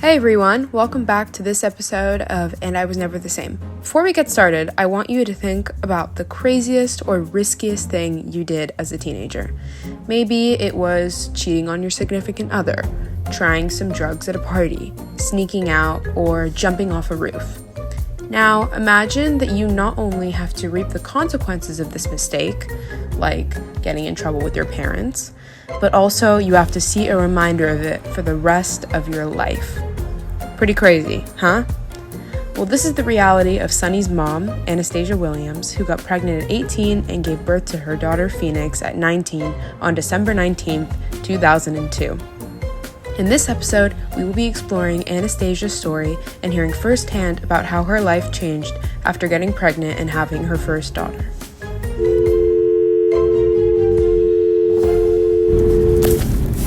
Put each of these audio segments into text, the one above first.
Hey everyone, welcome back to this episode of And I Was Never the Same. Before we get started, I want you to think about the craziest or riskiest thing you did as a teenager. Maybe it was cheating on your significant other, trying some drugs at a party, sneaking out, or jumping off a roof. Now, imagine that you not only have to reap the consequences of this mistake, like getting in trouble with your parents, but also you have to see a reminder of it for the rest of your life. Pretty crazy, huh? Well, this is the reality of Sunny's mom, Anastasia Williams, who got pregnant at 18 and gave birth to her daughter Phoenix at 19 on December 19th, 2002. In this episode, we will be exploring Anastasia's story and hearing firsthand about how her life changed after getting pregnant and having her first daughter.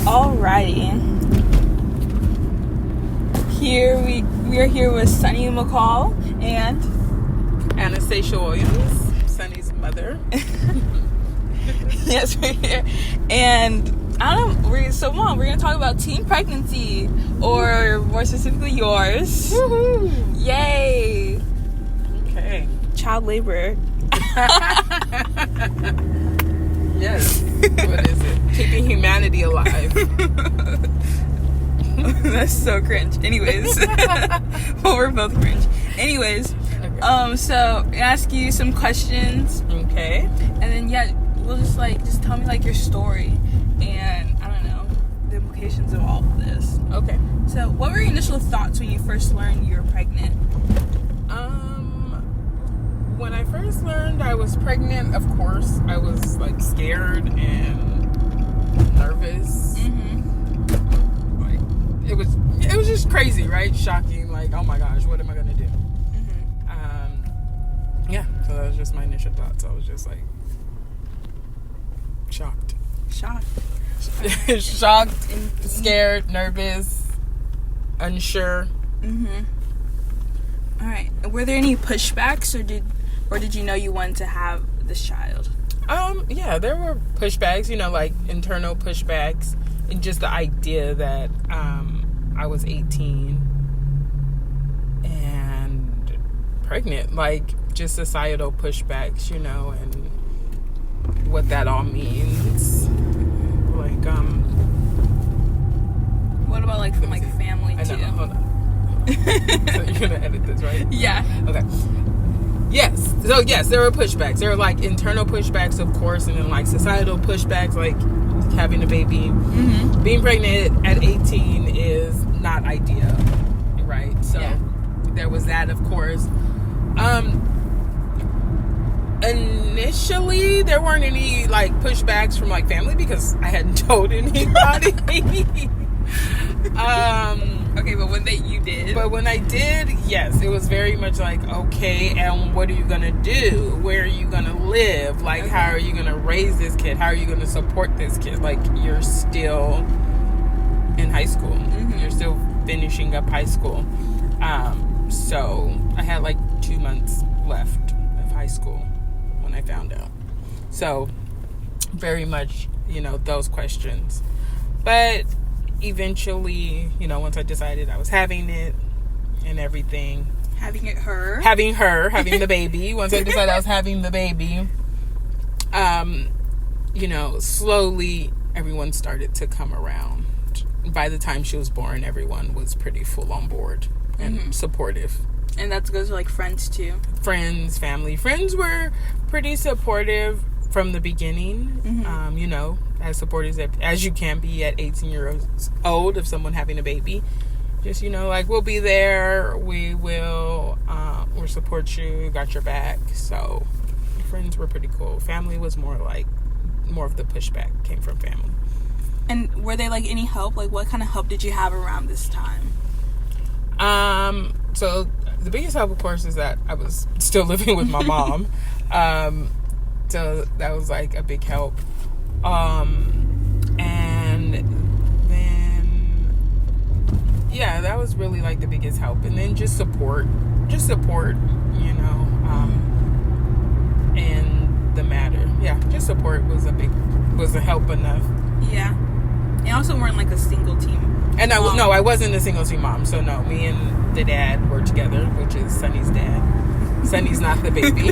Alrighty. We are here with Sunny McCall and Anastasia Williams, Sunny's mother. yes, we're here. And Mom, we're gonna talk about teen pregnancy, or more specifically yours. Woohoo! Yay! Okay. Child labor. Yes. What is it? Keeping humanity alive. That's so cringe. Anyways, well, we're both cringe. Anyways, Okay. So I ask you some questions, Okay. and then we'll just tell me your story, and I don't know the implications of all of this. Okay. So, what were your initial thoughts when you first learned you were pregnant? When I first learned I was pregnant, of course, I was scared and nervous. It was just crazy, right? Shocking. Oh my gosh, what am I gonna do? Yeah. So that was just my initial thoughts. I was just shocked. Shocked. Shocked, scared, nervous, unsure. All right. Were there any pushbacks, or did you know you wanted to have this child? Yeah, there were pushbacks, internal pushbacks, and just the idea that I was 18 and pregnant, just societal pushbacks, and what that all means. What about from family I know, too? hold on. So you're gonna edit this, right? Yeah. Okay. Yes. So yes, there were pushbacks. There were internal pushbacks, of course, and then societal pushbacks, having a baby. Being pregnant at 18 is not ideal, right? So there was that, of course. Initially, there weren't any pushbacks from family because I hadn't told anybody. Okay, but you did. But when I did, yes, it was very much okay, and what are you gonna do? Where are you gonna live? How are you gonna raise this kid? How are you gonna support this kid? You're still in high school. You're still finishing up high school. So I had 2 months left of high school when I found out. So very much, those questions. But eventually, once I decided I was having it and everything. Having the baby. Once I decided I was having the baby, slowly everyone started to come around. By the time she was born, everyone was pretty full on board and supportive. And that goes to friends too? Friends, family. Friends were pretty supportive from the beginning. As supportive as you can be at 18 years old of someone having a baby. Just, we'll be there, we'll support you, got your back. So friends were pretty cool. Family was more of the pushback came from family. And were there any help? What kind of help did you have around this time? So the biggest help, of course, is that I was still living with my mom. So that was a big help. And then that was really the biggest help. And then just support, in the matter. Yeah, just support was a big was a help enough. Yeah. And also weren't like a single team. And I wasn't a single team mom. So no, me and the dad were together, which is Sunny's dad. Sunny's not the baby.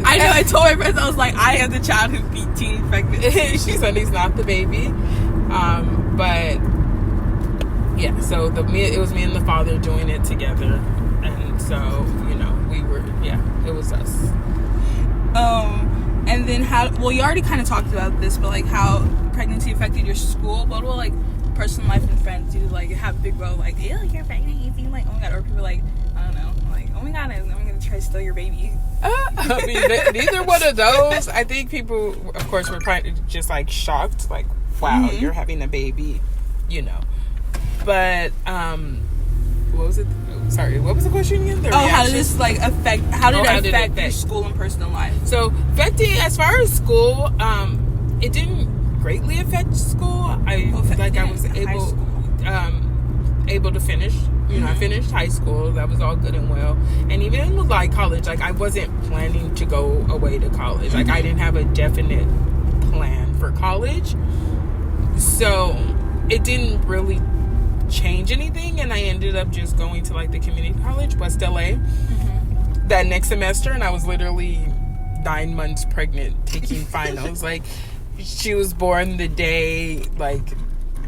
I know. I told my friends, I was like, I am the child who beat teen pregnancy. Sunny's not the baby. But yeah, so it was me and the father doing it together, and so it was us. And then you already kind of talked about this, but like how pregnancy affected your school. What about like personal life and friends? Do you like have a big bro like, yeah, you're pregnant? You feel like, oh my god, or people like, I don't know, like, oh my god, I'm gonna try to steal your baby. I mean, neither one of those. I think people, of course, were just like shocked, like, wow, you're having a baby, But what was it? Sorry, what was the question again? How did this like affect? How did it affect your school and personal life? So, affecting as far as school, it didn't greatly affect school. I was able to finish. I finished high school. That was all good and well. And even with like college, like I wasn't planning to go away to college. Like I didn't have a definite plan for college, so it didn't really change anything, and I ended up just going to like the community college, West LA, that next semester, and I was literally 9 months pregnant taking finals. Like she was born the day like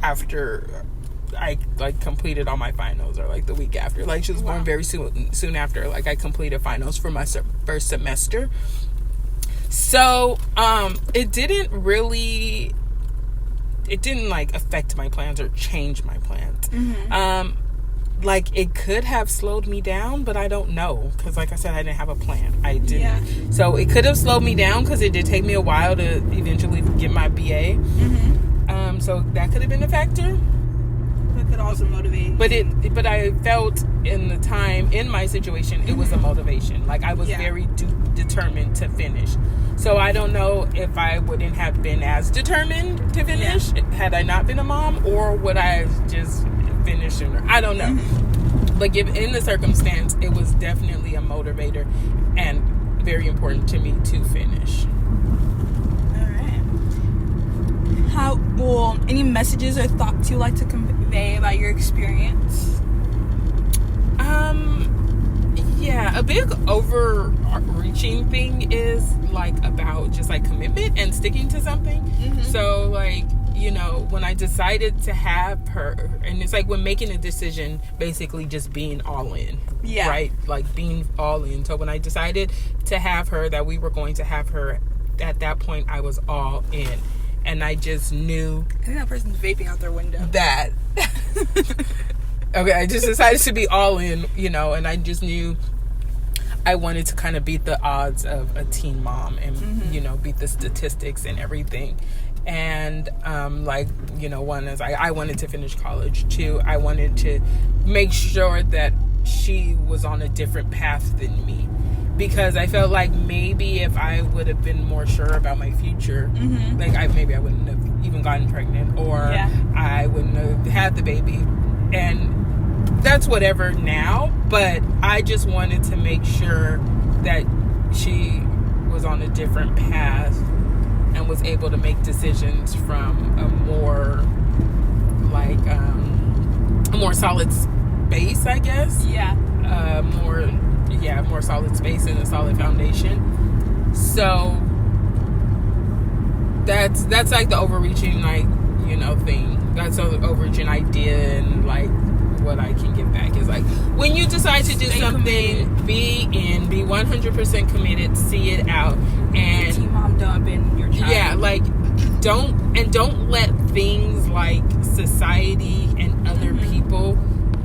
after I like completed all my finals, or like the week after. Like she was born very soon after like I completed finals for my first semester. So it didn't like affect my plans or change my plans. Like it could have slowed me down, but I don't know, because like I said, I didn't have a plan. I didn't. So it could have slowed me down because it did take me a while to eventually get my BA. So that could have been a factor. But could also motivate. But I felt in the time in my situation it was a motivation. Like I was very determined to finish. So I don't know if I wouldn't have been as determined to finish had I not been a mom, or would I just finish sooner. I don't know. But in the circumstance, it was definitely a motivator and very important to me to finish. All right. Any messages or thoughts you'd like to convey about your experience? A big overreaching thing is like about just like commitment and sticking to something. So like, when I decided to have her, and it's like when making a decision, basically just being all in. Right? Like being all in. So when I decided to have her, that we were going to have her, at that point I was all in. And I just knew. I think that person's vaping out their window. That. Okay, I just decided to be all in, and I just knew I wanted to kind of beat the odds of a teen mom and, beat the statistics and everything. And, one is I wanted to finish college. Two, I wanted to make sure that she was on a different path than me. Because I felt like maybe if I would have been more sure about my future, like maybe I wouldn't have even gotten pregnant, or I wouldn't have had the baby. And that's whatever now, but I just wanted to make sure that she was on a different path and was able to make decisions from a more solid space, I guess. More solid space and a solid foundation. So that's like the overreaching thing. That's an overreaching idea, and like what I can give back is like when you decide to do something, committed. Be 100% committed, see it out, and team mom dumping your child. Don't let things like society and other people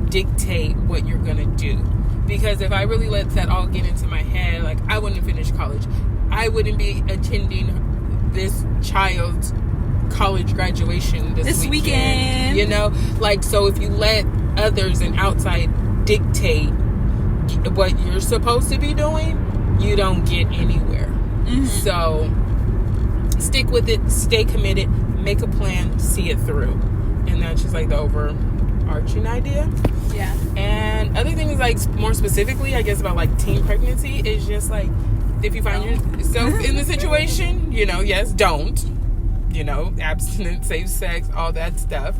dictate what you're gonna do. Because if I really let that all get into my head, like I wouldn't finish college, I wouldn't be attending this child's college graduation this weekend. So if you let others and outside dictate what you're supposed to be doing, you don't get anywhere. So stick with it, stay committed, make a plan, see it through. And that's just like the overarching idea. And other things, like more specifically, I guess, about like teen pregnancy is just like, if you find yourself in the situation, yes, don't abstinence, safe sex, all that stuff.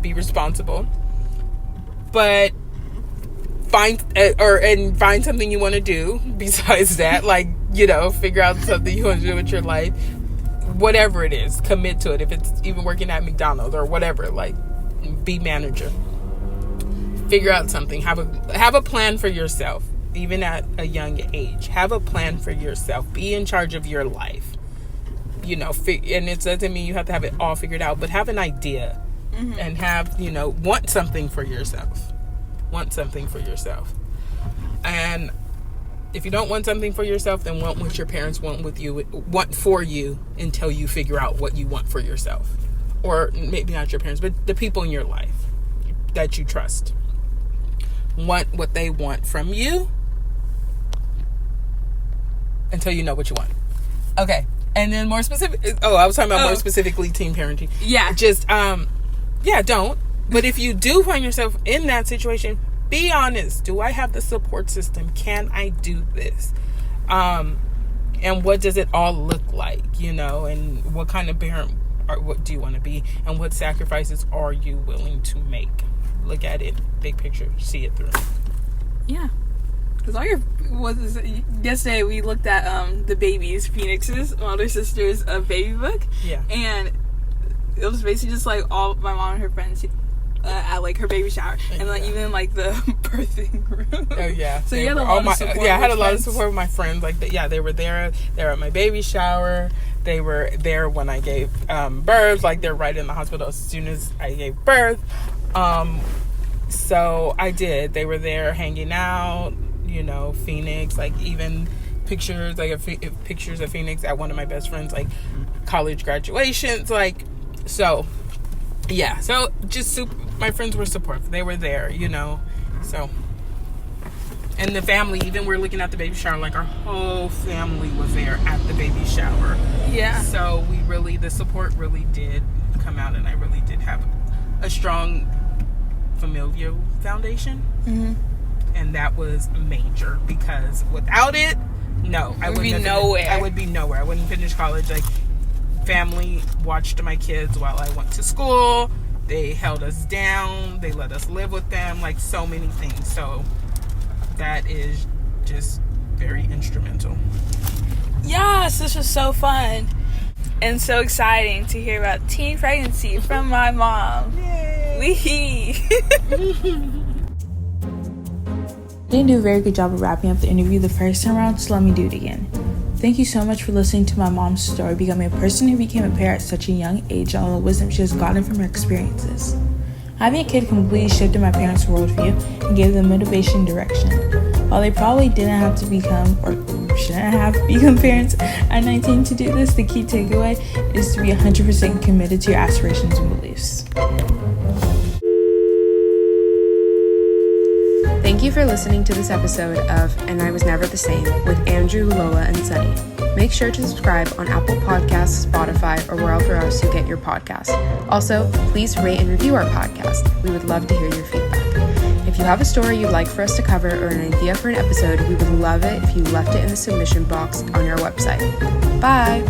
Be responsible. But find something you want to do besides that. Like, figure out something you want to do with your life. Whatever it is, commit to it. If it's even working at McDonald's or whatever, like, be manager. Figure out something. Have a plan for yourself, even at a young age. Have a plan for yourself. Be in charge of your life. And it doesn't mean you have to have it all figured out, but have an idea. And have, want something for yourself. Want something for yourself. And if you don't want something for yourself, then want what your parents want for you until you figure out what you want for yourself. Or maybe not your parents, but the people in your life that you trust. Want what they want from you until you know what you want. Okay. And then more specific. I was talking about more specifically teen parenting. Yeah. Just, don't. But if you do find yourself in that situation, be honest. Do I have the support system? Can I do this? And what does it all look like? And what kind of parent what do you want to be? And what sacrifices are you willing to make? Look at it, big picture, see it through. Yeah. Because yesterday we looked at the babies, Phoenix's older sister's baby book. Yeah. And it was basically just like all my mom and her friends at like her baby shower, and like even like the birthing room. Oh yeah. So you had a lot of support. Yeah, I had a lot of support with my friends. Like they were there. They were at my baby shower. They were there when I gave birth. Like they're right in the hospital as soon as I gave birth. So I did. They were there hanging out. Phoenix. Like even pictures, pictures of Phoenix at one of my best friends, like college graduations. Like so. Yeah, so just my friends were supportive. They were there, so. And the family, even we're looking at the baby shower, like our whole family was there at the baby shower. Yeah. So the support really did come out, and I really did have a strong familial foundation. Mm-hmm. And that was major, because without it, I would be nowhere. I would be nowhere. I wouldn't finish college. Like, family watched my kids while I went to school. They held us down. They let us live with them. Like, so many things. So that is just very instrumental. Yes, this was so fun and so exciting to hear about teen pregnancy from my mom. Yay! Didn't do a very good job of wrapping up the interview the first time around, so let me do it again. Thank you so much for listening to my mom's story, becoming a person who became a parent at such a young age, and all the wisdom she has gotten from her experiences. Having a kid completely shifted my parents' worldview and gave them motivation and direction. While they probably didn't have to become, or shouldn't have become parents at 19 to do this, the key takeaway is to be 100% committed to your aspirations and beliefs. Thank you for listening to this episode of And I Was Never the Same with Andrew, Lola, and Sunny. Make sure to subscribe on Apple Podcasts, Spotify, or wherever else you get your podcasts. Also, please rate and review our podcast. We would love to hear your feedback. If you have a story you'd like for us to cover or an idea for an episode, we would love it if you left it in the submission box on our website. Bye!